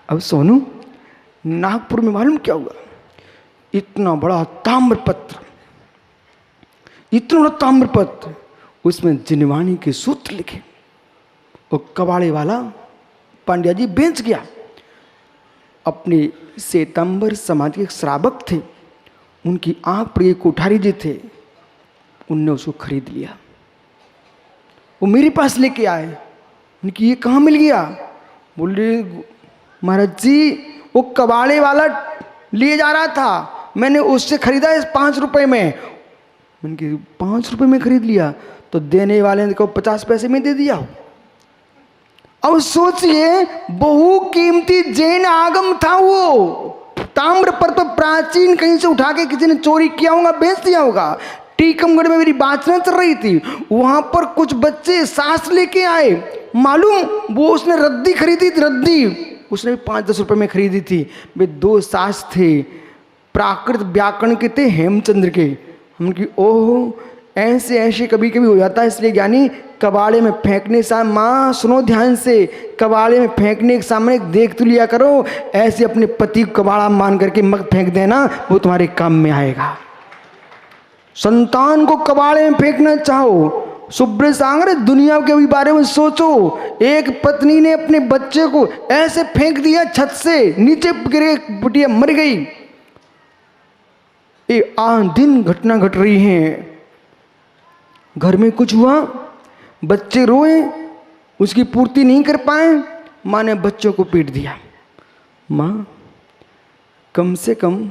अब सोनू, नागपुर में मालूम क्या हुआ? इतना बड़ा ताम्रपत्र, इतना बड़ा ताम्रपत्र, उसमें जिनवानी के सूत्र लिखे। वो कबाड़े वाला पांड्या जी बेच गया। अपने श्वेतांबर समाज के श्रावक थे, उनकी आंख पर एक कोठारी जी थे, उनने उसको खरीद लिया। वो मेरे पास लेके आए, उनकी ये कहाँ मिल गया? बोले महाराज जी, वो कबाड़े वाला लिए जा रहा था, मैंने उससे खरीदा है 5 रुपए में। मैंने 5 रुपए में खरीद लिया, तो देने वाले ने को 50 पैसे में दे दिया। अब सोचिए, बहु कीमती जैन आगम था वो, ताम्रपत्र प्राचीन कहीं से उठा के किसी ने चोरी किया होगा, बेच दिया होगा। टीकमगढ़ में मेरी बातचीत चल रही थी, वहां पर कुछ बच्चे सास लेके आए, मालूम वो उसने रद्दी खरीदी थी, रद्दी उसने भी 5-10 रुपए में खरीदी थी। वे 2 सास थे, प्राकृत व्याकरण के थे, हेमचंद्र के। हमकी ओह, ऐसे ऐसे कभी कभी हो जाता है। इसलिए ज्ञानी, कबाड़े में फेंकने से, माँ सुनो ध्यान से, कबाड़े में फेंकने के सामने देख तो लिया करो। ऐसे अपने पति को कबाड़ा मान करके मत फेंक देना, वो तुम्हारे काम में आएगा। संतान को कबाड़े में फेंकना चाहो, सुब्रत सांगरे दुनिया के भी बारे में सोचो। एक पत्नी ने अपने बच्चे को ऐसे फेंक दिया, छत से नीचे गिरे, बुटिया मर गई। ये दिन घटना घट रही है। घर में कुछ हुआ, बच्चे रोए, उसकी पूर्ति नहीं कर पाए, माँ ने बच्चों को पीट दिया। माँ, कम से कम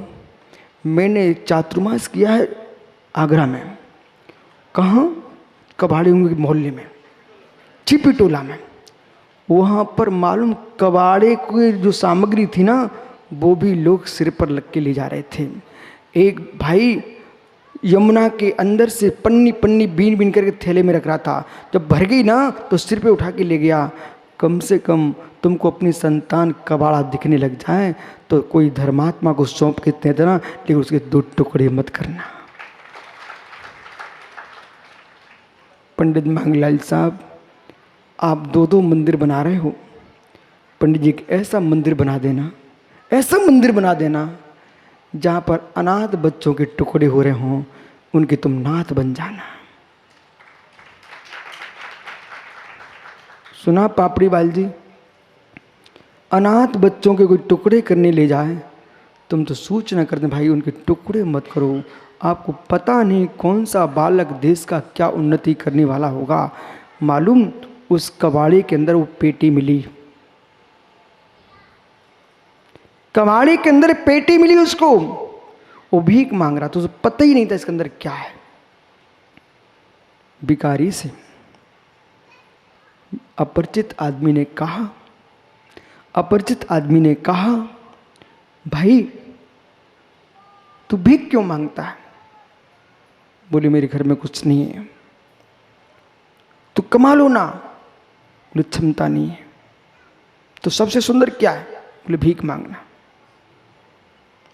मैंने चातुर्मास किया है आगरा में। कहाँ? कबाड़ियों के मोहल्ले में, छिपी टोला में। वहाँ पर मालूम कबाड़े की जो सामग्री थी ना, वो भी लोग सिर पर लग के ले जा रहे थे। एक भाई यमुना के अंदर से पन्नी पन्नी बीन बीन करके थैले में रख रहा था, जब भर गई ना तो सिर पे उठा के ले गया। कम से कम तुमको अपनी संतान कबाड़ा दिखने लग जाए तो कोई धर्मात्मा को सौंप के दे देना, लेकिन उसके 2 टुकड़े मत करना। पंडित मांगलाल साहब, आप 2-2 मंदिर बना रहे हो। पंडित जी, ऐसा मंदिर बना देना, ऐसा मंदिर बना देना जहाँ पर अनाथ बच्चों के टुकड़े हो रहे हों, उनके तुम नाथ बन जाना। सुना पापड़ी बाल जी? अनाथ बच्चों के कोई टुकड़े करने ले जाए, तुम तो सूचना कर दें भाई उनके टुकड़े मत करो। आपको पता नहीं कौन सा बालक देश का क्या उन्नति करने वाला होगा। मालूम, उस कबाड़े के अंदर वो पेटी मिली, कबाड़े के अंदर पेटी मिली उसको, वो भीख मांग रहा था, उसे पता ही नहीं था इसके अंदर क्या है। भिखारी से अपरिचित आदमी ने कहा, अपरिचित आदमी ने कहा, भाई तू भीख क्यों मांगता है? बोले मेरे घर में कुछ नहीं है। तू कमा लो ना। बोले क्षमता नहीं है। तो सबसे सुंदर क्या है? बोले भीख मांगना।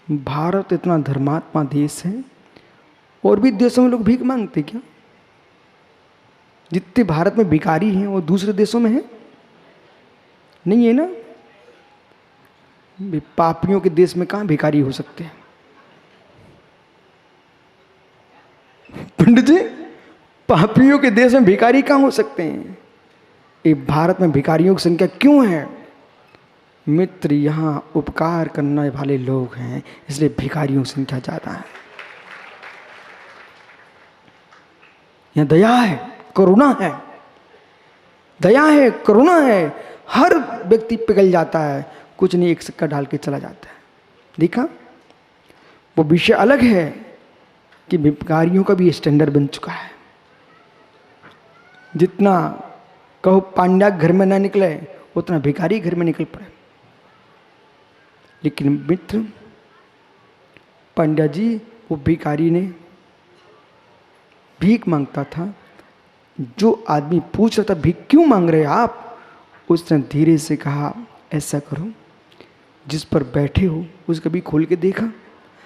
भारत इतना धर्मात्मा देश है, और भी देशों में लोग भीख मांगते क्या? जितने भारत में भिखारी हैं वो दूसरे देशों में है नहीं है ना। पापियों के देश में कहाँ भिखारी हो सकते हैं? पंडित जी, पापियों के देश में भिखारी कहाँ हो सकते हैं? ये भारत में भिखारियों की संख्या क्यों है? मित्र, यहाँ उपकार करने वाले लोग हैं, इसलिए भिखारियों की संख्या ज्यादा है। यहाँ दया है, करुणा है, दया है, करुणा है। हर व्यक्ति पिघल जाता है, कुछ नहीं, एक सिक्का डाल के चला जाता है। देखा, वो विषय अलग है कि भिखारियों का भी स्टैंडर्ड बन चुका है। जितना कहो पांड्या घर में ना निकले, उतना भिखारी घर में निकल पड़े। लेकिन मित्र, पांड्या जी, वो भिखारी ने भीख मांगता था। जो आदमी पूछ रहा था भीख क्यों मांग रहे आप, उसने धीरे से कहा, ऐसा करो, जिस पर बैठे हो उस कभी खोल के देखा?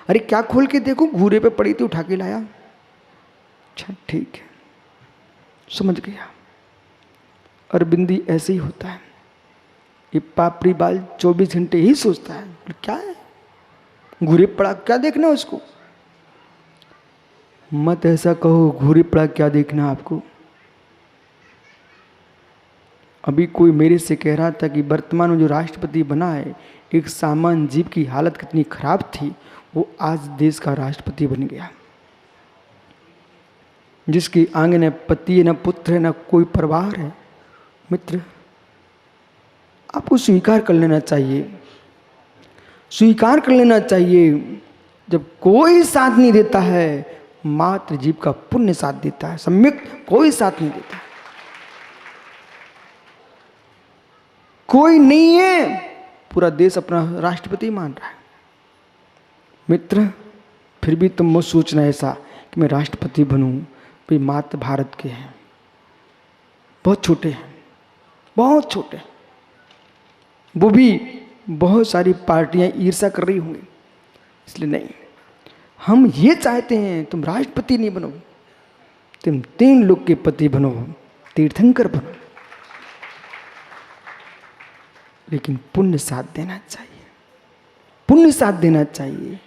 अरे क्या खोल के देखो, घूरे पे पड़ी थी, उठा के लाया। अच्छा ठीक है, समझ गया। अरविंदी ऐसे ही होता है। ये पापड़ी बाल 24 घंटे ही सोचता है, क्या है घूरे पड़ा क्या देखना उसको। मत ऐसा कहो घूरे पड़ा क्या देखना आपको। अभी कोई मेरे से कह रहा था कि वर्तमान में जो राष्ट्रपति बना है, एक सामान्य जीव की हालत कितनी खराब थी, वो आज देश का राष्ट्रपति बन गया, जिसके आगे न पति है, न पुत्र है, न कोई परिवार है। मित्र, आपको स्वीकार कर लेना चाहिए, स्वीकार कर लेना चाहिए। जब कोई साथ नहीं देता है, मात्र जीव का पुण्य साथ देता है, सम्यक कोई साथ नहीं देता। कोई नहीं है, पूरा देश अपना राष्ट्रपति मान रहा है। मित्र, फिर भी तुम मत सोचना ऐसा कि मैं राष्ट्रपति बनूं, भाई मात्र भारत के हैं, बहुत छोटे हैं, बहुत छोटे, वो भी बहुत सारी पार्टियां ईर्ष्या कर रही होंगी, इसलिए नहीं। हम ये चाहते हैं तुम राष्ट्रपति नहीं बनो, तुम 3 लोग के पति बनो, तीर्थंकर बनो, लेकिन पुण्य साथ देना चाहिए, पुण्य साथ देना चाहिए।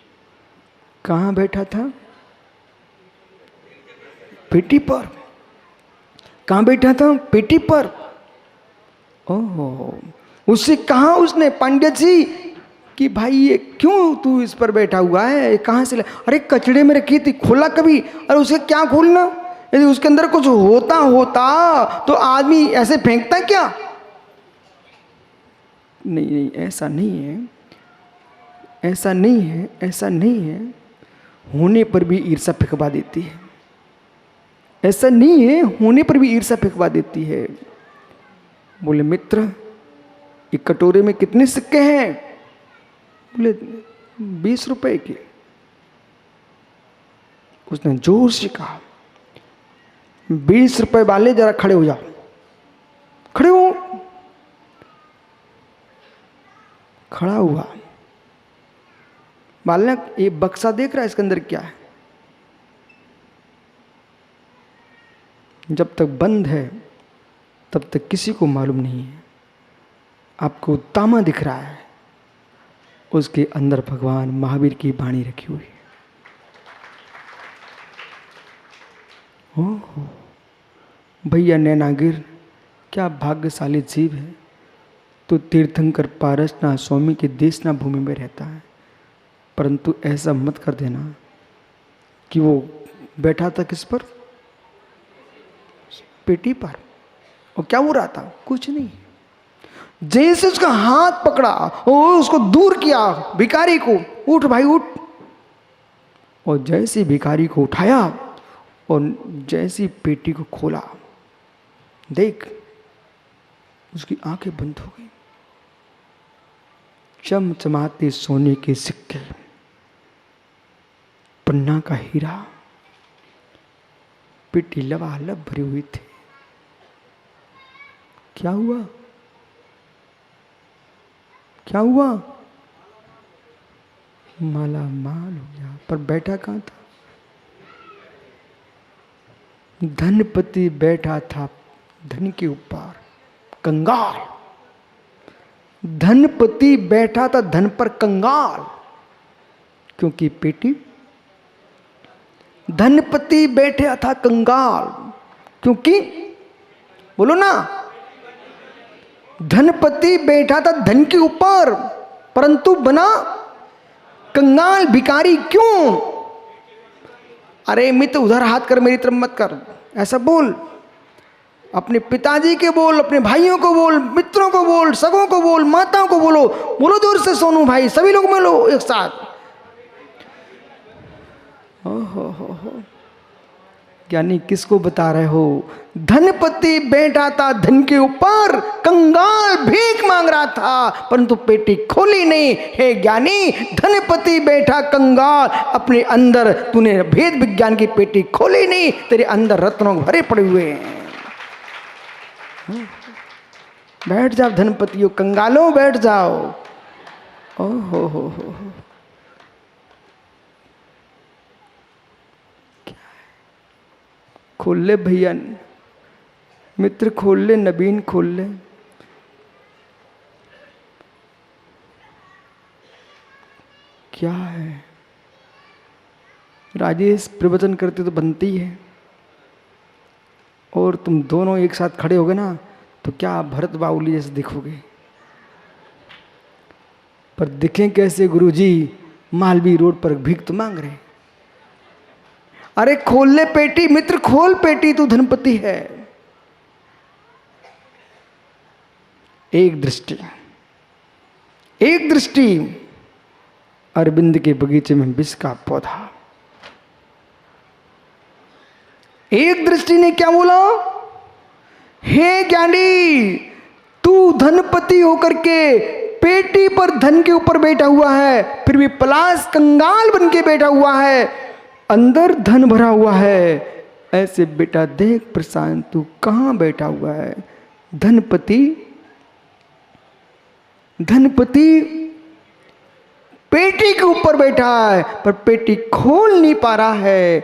कहाँ बैठा था? पेटी पर। कहाँ बैठा था? पेटी पर। ओहो, उससे कहा उसने पांड्या जी कि भाई ये क्यों तू इस पर बैठा हुआ है, कहाँ से अरे कचड़े में रखी थी, खोला कभी? अरे उसे क्या खोलना, यदि उसके अंदर कुछ होता तो आदमी ऐसे फेंकता क्या? नहीं नहीं, ऐसा नहीं है, ऐसा नहीं है, ऐसा नहीं है। होने पर भी ईर्ष्या फेंकवा देती है, ऐसा नहीं है, होने पर भी ईर्ष्या फेंकवा देती है। बोले मित्र, एक कटोरे में कितने सिक्के हैं? बोले 20 रुपए के। उसने जोर से कहा 20 रुपए वाले जरा खड़े हो जाओ। खड़े हो। खड़ा हुआ। बालक ये बक्सा देख रहा है, इसके अंदर क्या है? जब तक बंद है तब तक किसी को मालूम नहीं है। आपको तामा दिख रहा है, उसके अंदर भगवान महावीर की वाणी रखी हुई है। ओहो भैया नैनागिर, क्या भाग्यशाली जीव है। तो तीर्थंकर पारसनाथ स्वामी के देश ना भूमि में रहता है, परंतु ऐसा मत कर देना कि वो बैठा था किस पर? पेटी पर। और क्या हो रहा था? कुछ नहीं। जैसे उसका हाथ पकड़ा और उसको दूर किया, भिखारी को, उठ भाई उठ। और जैसे भिखारी को उठाया और जैसी पेटी को खोला, देख उसकी आंखें बंद हो गई। चमचमाते सोने के सिक्के, पन्ना का हीरा, पेटी लबालब भरी हुई थी। क्या हुआ? क्या हुआ? माला माल हो गया। पर बैठा कहाँ था? धनपति बैठा था धन के ऊपर, कंगाल। धनपति बैठा था धन पर कंगाल, क्योंकि पेटी। धनपति बैठा था कंगाल क्योंकि, बोलो ना, धनपति बैठा था धन के ऊपर परंतु बना कंगाल, भिखारी। क्यों? अरे मित्र, उधर हाथ कर, मेरी तरफ मत कर, ऐसा बोल। अपने पिताजी के बोल, अपने भाइयों को बोल, मित्रों को बोल, सगों को बोल, माताओं को बोलो। बोलो जोर से सोनू भाई, सभी लोग मिलो एक साथ। हो यानी किसको बता रहे हो? धनपति बैठा था धन के ऊपर, कंगाल भीख मांग रहा था परंतु पेटी खोली नहीं। हे ज्ञानी, धनपति बैठा कंगाल, अपने अंदर तूने भेद विज्ञान की पेटी खोली नहीं, तेरे अंदर रत्नों भरे पड़े हुए हैं। बैठ जाओ धनपतियों, कंगालों बैठ जाओ। हो खोल ले भैया, मित्र खोल ले, नबीन खोल ले। क्या है राजेश, प्रवचन करते तो बनती है, और तुम दोनों एक साथ खड़े होगे ना तो क्या भरत बाहुली जैसे दिखोगे। पर दिखें कैसे गुरुजी, मालवी रोड पर भीख तो मांग रहे। अरे खोल ले पेटी मित्र, खोल पेटी, तू धनपति है। एक दृष्टि, एक दृष्टि, अरविंद के बगीचे में विष का पौधा। एक दृष्टि ने क्या बोला, हे ज्ञानी, तू धनपति होकर के पेटी पर धन के ऊपर बैठा हुआ है, फिर भी पलाश कंगाल बन के बैठा हुआ है, अंदर धन भरा हुआ है। ऐसे बेटा देख प्रशांत, तू कहां बैठा हुआ है। धनपति, धनपति पेटी के ऊपर बैठा है, पर पेटी खोल नहीं पा रहा है।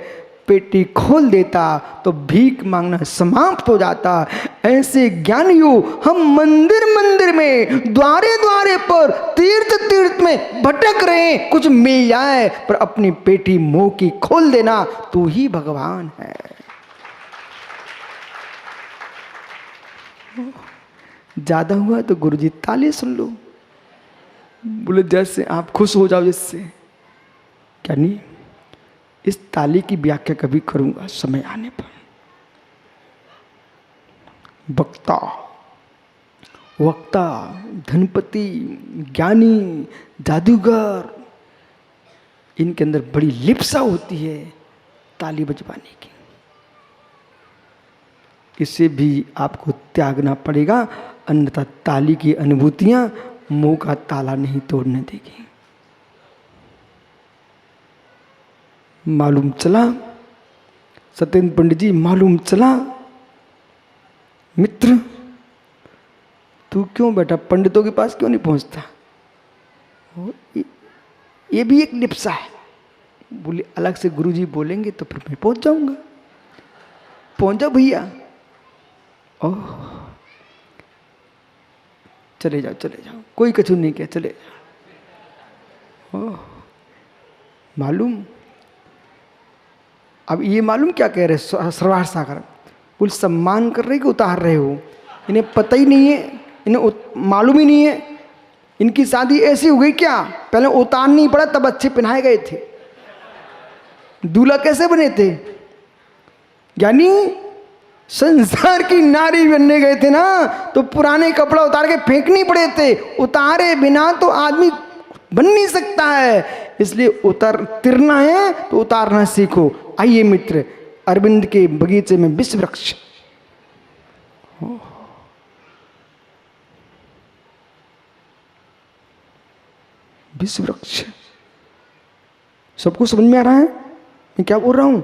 पेटी खोल देता तो भीख मांगना समाप्त हो जाता। ऐसे ज्ञानियों हम मंदिर मंदिर में, द्वारे द्वारे पर, तीर्थ तीर्थ में भटक रहे, कुछ मिल जाए, पर अपनी पेटी मोह की खोल देना, तू ही भगवान है। ज्यादा हुआ तो गुरुजी ताली सुन लो, बोले जैसे आप खुश हो जाओ जिससे। क्या नहीं, इस ताली की व्याख्या कभी करूंगा समय आने पर। वक्ता, वक्ता, धनपति, ज्ञानी, जादूगर, इनके अंदर बड़ी लिप्सा होती है ताली बजवाने की। इसे भी आपको त्यागना पड़ेगा, अन्यथा ताली की अनुभूतियां मुंह का ताला नहीं तोड़ने देगी। मालूम चला सत्येंद्र पंडित जी, मालूम चला मित्र, तू क्यों बैठा, पंडितों के पास क्यों नहीं पहुंचता। ये भी एक लिप्सा है। बोले अलग से गुरुजी बोलेंगे तो फिर मैं पहुंच जाऊंगा। पहुंच जाओ भैया। ओह, चले जाओ चले जाओ, कोई कछु नहीं किया, चले जाओ। ओह, मालूम, अब ये मालूम क्या कह रहे सरवार सागर, बोल सम्मान कर रहे कि उतार रहे हो। इन्हें पता ही नहीं है, इन्हें मालूम ही नहीं है। इनकी शादी ऐसी हो गई क्या, पहले उतार नहीं पड़ा तब अच्छे पहनाए गए थे। दूल्हा कैसे बने थे, यानी संसार की नारी बनने गए थे ना, तो पुराने कपड़ा उतार के फेंकने पड़े थे। उतारे बिना तो आदमी बन नहीं सकता है, इसलिए तिरना है तो उतारना सीखो। आइए मित्र, अरविंद के बगीचे में विश्व वृक्ष, विश्व वृक्ष, सबको समझ में आ रहा है मैं क्या बोल रहा हूं,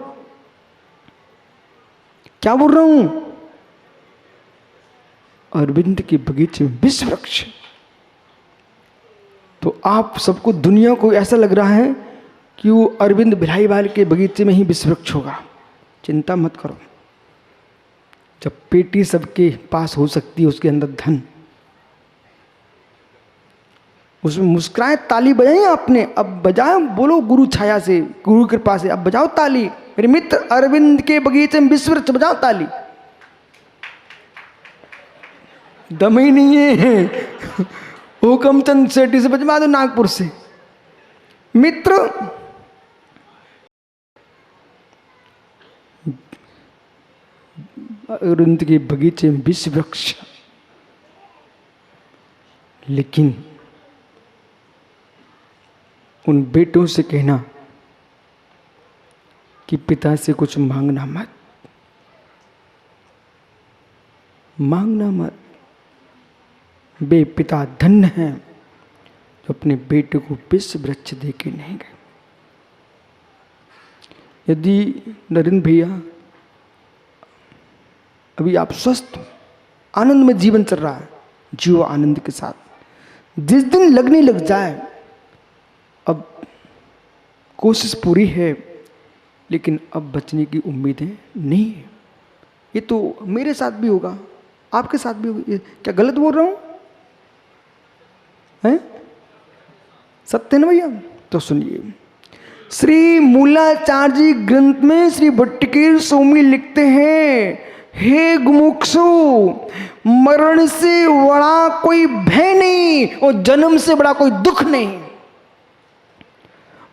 क्या बोल रहा हूं। अरविंद के बगीचे में विश्व वृक्ष, तो आप सबको, दुनिया को ऐसा लग रहा है कि वो अरविंद भिलाईवाल के बगीचे में ही विश्व वृक्ष होगा। चिंता मत करो, जब पेटी सबके पास हो सकती है, उसके अंदर धन, उसमें मुस्कुराए, ताली बजाई आपने, अब बजाओ, बोलो गुरु छाया से, गुरु कृपा से, अब बजाओ ताली। मेरे मित्र, अरविंद के बगीचे में विश्व वृक्ष, बजाओ ताली। दम ही नहीं है, हुकमचंद सेठी से बजवा दो, नागपुर से। मित्र, अरविंद के बगीचे में विश्व वृक्ष, लेकिन उन बेटों से कहना कि पिता से कुछ मांगना मत, मांगना मत। वे पिता धन्य हैं जो अपने बेटे को विश्व वृक्ष दे के नहीं गए। यदि नरेंद्र भैया अभी आप स्वस्थ आनंद में जीवन चल रहा है, जियो आनंद के साथ। जिस दिन लगने लग जाए, अब कोशिश पूरी है लेकिन अब बचने की उम्मीदें नहीं है। ये तो मेरे साथ भी होगा, आपके साथ भी होगा। क्या गलत बोल रहा हूं, हैं? सत्य ना भैया? तो सुनिए, श्री मूलाचार्य जी ग्रंथ में श्री भट्टिकेर स्वामी लिखते हैं, हे गुमुक्षु, मरण से बड़ा कोई भय नहीं और जन्म से बड़ा कोई दुख नहीं।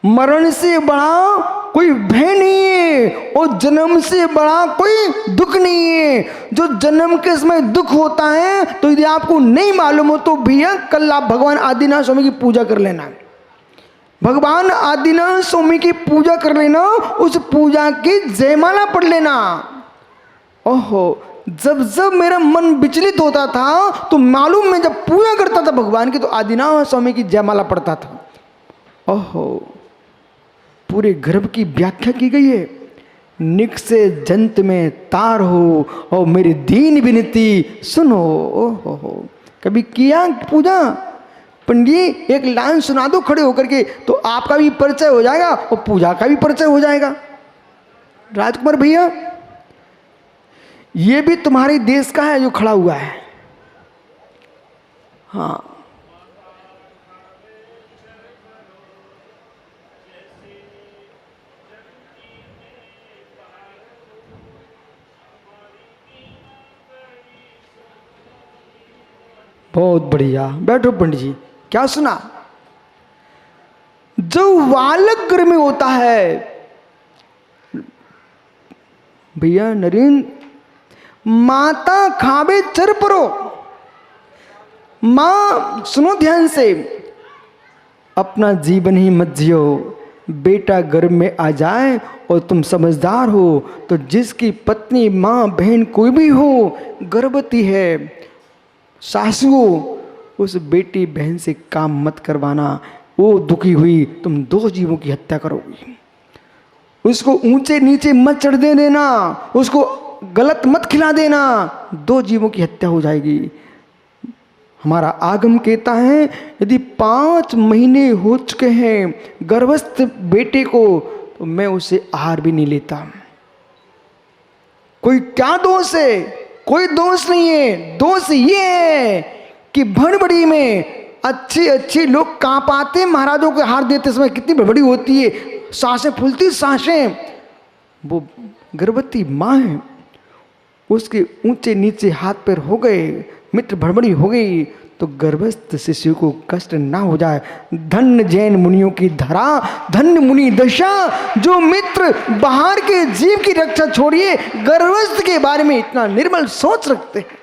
मरण से बड़ा कोई भय नहीं है और जन्म से बड़ा कोई दुख नहीं है। जो जन्म के समय दुख होता है, तो यदि आपको नहीं मालूम हो तो भैया कल आप भगवान आदिनाथ स्वामी की पूजा कर लेना। भगवान आदिनाथ स्वामी की पूजा कर लेना, उस पूजा की जयमाला पढ़ लेना। ओहो, जब जब मेरा मन विचलित होता था तो मालूम, मैं जब पूजा करता था भगवान की तो आदिनाथ स्वामी की जयमाला पढ़ता था। ओहो, पूरे गर्भ की व्याख्या की गई है, निक से जंत में तार हो और मेरी दीन विनती सुनो। ओहो, कभी किया पूजा? पंडित एक लाइन सुना दो खड़े होकर के, तो आपका भी परिचय हो जाएगा और पूजा का भी परिचय हो जाएगा। राजकुमार भैया, ये भी तुम्हारे देश का है जो खड़ा हुआ है। हाँ, बहुत बढ़िया, बैठो पंडित जी। क्या सुना? जो बालक गर्भ में होता है भैया नरेंद्र, माता खावे चर परो। मां सुनो ध्यान से, अपना जीवन ही मत जियो। बेटा गर्भ में आ जाए और तुम समझदार हो तो जिसकी पत्नी मां बहन कोई भी हो गर्भवती है, सासुओं, उस बेटी बहन से काम मत करवाना। वो दुखी हुई, तुम 2 जीवों की हत्या करोगी। उसको ऊंचे नीचे मत चढ़ दे देना, उसको गलत मत खिला देना, 2 जीवों की हत्या हो जाएगी। हमारा आगम कहता है, यदि 5 महीने हो चुके हैं गर्भस्थ बेटे को, तो मैं उसे आहार भी नहीं लेता। कोई क्या दोष है? कोई दोष नहीं है। दोष ये है कि भड़बड़ी में अच्छे लोग कांप आते, महाराजों के हार देते समय कितनी भड़बड़ी होती है, सांसें फूलती सांसें। वो गर्भवती माँ है, उसके ऊंचे नीचे हाथ पैर हो गए, मित्र भड़बड़ी हो गई, तो गर्भस्थ शिशु को कष्ट ना हो जाए। धन्य जैन मुनियों की धरा, धन्य मुनि दशा, जो मित्र बाहर के जीव की रक्षा छोड़िए गर्भस्थ के बारे में इतना निर्मल सोच रखते हैं।